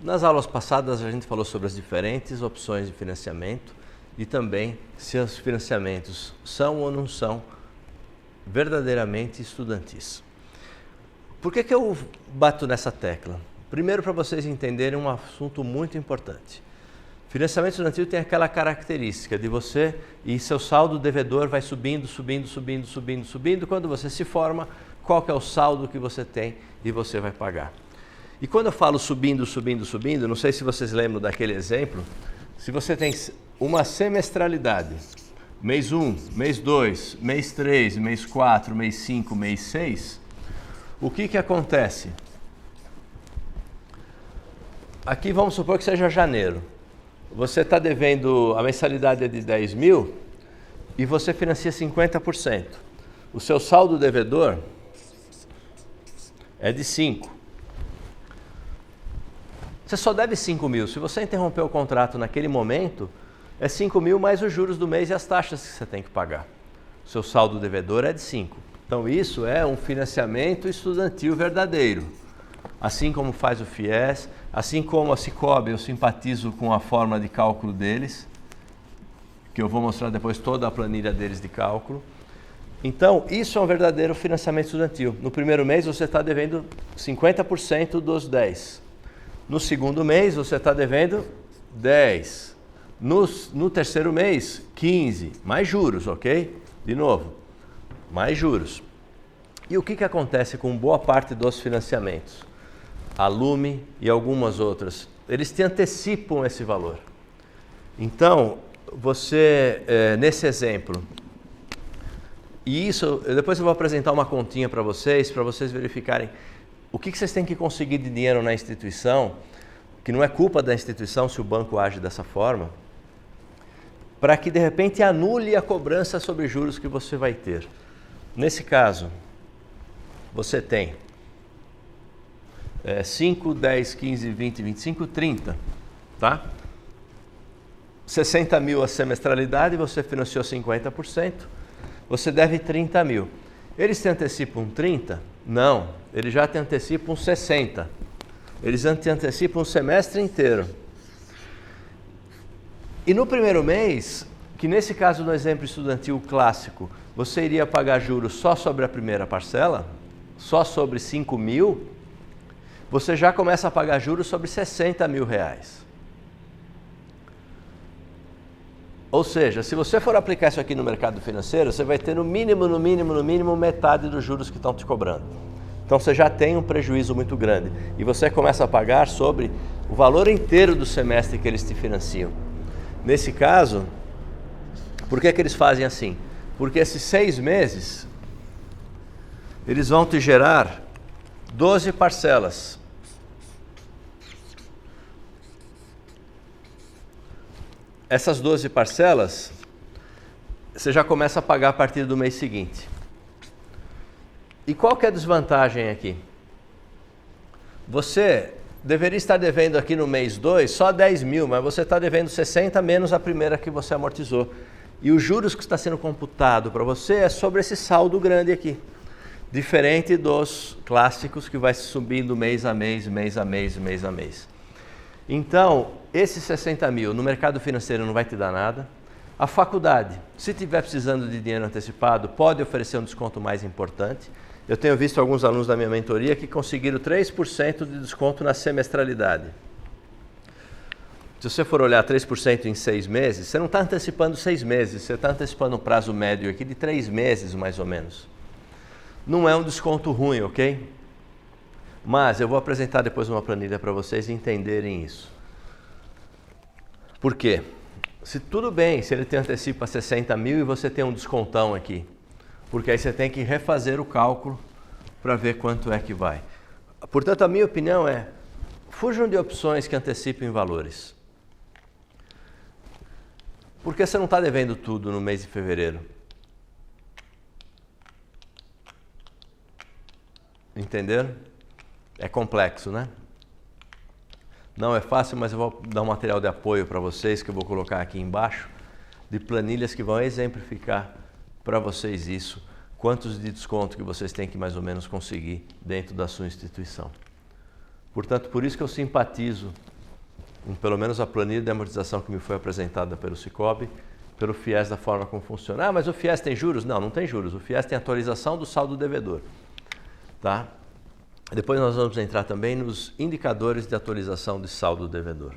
Nas aulas passadas a gente falou sobre as diferentes opções de financiamento e também se os financiamentos são ou não são verdadeiramente estudantis. Por que eu bato nessa tecla? Primeiro, para vocês entenderem um assunto muito importante. Financiamento estudantil tem aquela característica de você e seu saldo devedor vai subindo. Quando você se forma, qual que é o saldo que você tem e você vai pagar. E quando eu falo subindo, não sei se vocês lembram daquele exemplo, se você tem uma semestralidade, mês 1, mês 2, mês 3, mês 4, mês 5, mês 6, o que acontece? Aqui vamos supor que seja janeiro. Você está devendo, a mensalidade é de 10 mil e você financia 50%. O seu saldo devedor é de 5. Você só deve 5 mil. Se você interromper o contrato naquele momento, é 5 mil mais os juros do mês e as taxas que você tem que pagar. O seu saldo devedor é de 5. Então isso é um financiamento estudantil verdadeiro. Assim como faz o FIES, assim como a Cicobi, eu simpatizo com a forma de cálculo deles, que eu vou mostrar depois toda a planilha deles de cálculo. Então, isso é um verdadeiro financiamento estudantil. No primeiro mês você está devendo 50% dos 10. No segundo mês você está devendo 10. No terceiro mês, 15. Mais juros, ok? De novo, mais juros. E o que acontece com boa parte dos financiamentos? A Lume e algumas outras, eles te antecipam esse valor. Então, você, nesse exemplo, e isso, depois eu vou apresentar uma continha para vocês verificarem o que vocês têm que conseguir de dinheiro na instituição, que não é culpa da instituição se o banco age dessa forma, para que de repente anule a cobrança sobre juros que você vai ter. Nesse caso, você tem 5, 10, 15, 20, 25, 30, tá? 60 mil a semestralidade, você financiou 50%, você deve 30 mil. Eles te antecipam 30? Não, eles já te antecipam 60. Eles te antecipam o semestre inteiro. E no primeiro mês, que nesse caso no exemplo estudantil clássico, você iria pagar juros só sobre a primeira parcela, só sobre 5 mil, você já começa a pagar juros sobre 60 mil reais. Ou seja, se você for aplicar isso aqui no mercado financeiro, você vai ter no mínimo metade dos juros que estão te cobrando. Então você já tem um prejuízo muito grande e você começa a pagar sobre o valor inteiro do semestre que eles te financiam. Nesse caso, por que eles fazem assim? Porque esses 6 meses, eles vão te gerar 12 parcelas. Essas 12 parcelas, você já começa a pagar a partir do mês seguinte. E qual que é a desvantagem aqui? Você deveria estar devendo aqui no mês 2 só 10 mil, mas você está devendo 60 menos a primeira que você amortizou. E os juros que está sendo computado para você é sobre esse saldo grande aqui. Diferente dos clássicos que vai subindo mês a mês. Então, esses 60 mil no mercado financeiro não vai te dar nada. A faculdade, se estiver precisando de dinheiro antecipado, pode oferecer um desconto mais importante. Eu tenho visto alguns alunos da minha mentoria que conseguiram 3% de desconto na semestralidade. Se você for olhar 3% em 6 meses, você não está antecipando 6 meses, você está antecipando um prazo médio aqui de 3 meses, mais ou menos. Não é um desconto ruim, ok? Mas eu vou apresentar depois uma planilha para vocês entenderem isso. Por quê? Se tudo bem, se ele te antecipa 60 mil e você tem um descontão aqui, porque aí você tem que refazer o cálculo para ver quanto é que vai. Portanto, a minha opinião é, fujam de opções que antecipem valores. Porque você não está devendo tudo no mês de fevereiro. Entenderam? É complexo, né? Não é fácil, mas eu vou dar um material de apoio para vocês, que eu vou colocar aqui embaixo, de planilhas que vão exemplificar para vocês isso, quantos de desconto que vocês têm que mais ou menos conseguir dentro da sua instituição. Portanto, por isso que eu simpatizo pelo menos a planilha de amortização que me foi apresentada pelo Cicobi, pelo FIES da forma como funciona. Ah, mas o FIES tem juros? Não, não tem juros. O FIES tem atualização do saldo devedor. Tá? Depois nós vamos entrar também nos indicadores de atualização de saldo devedor.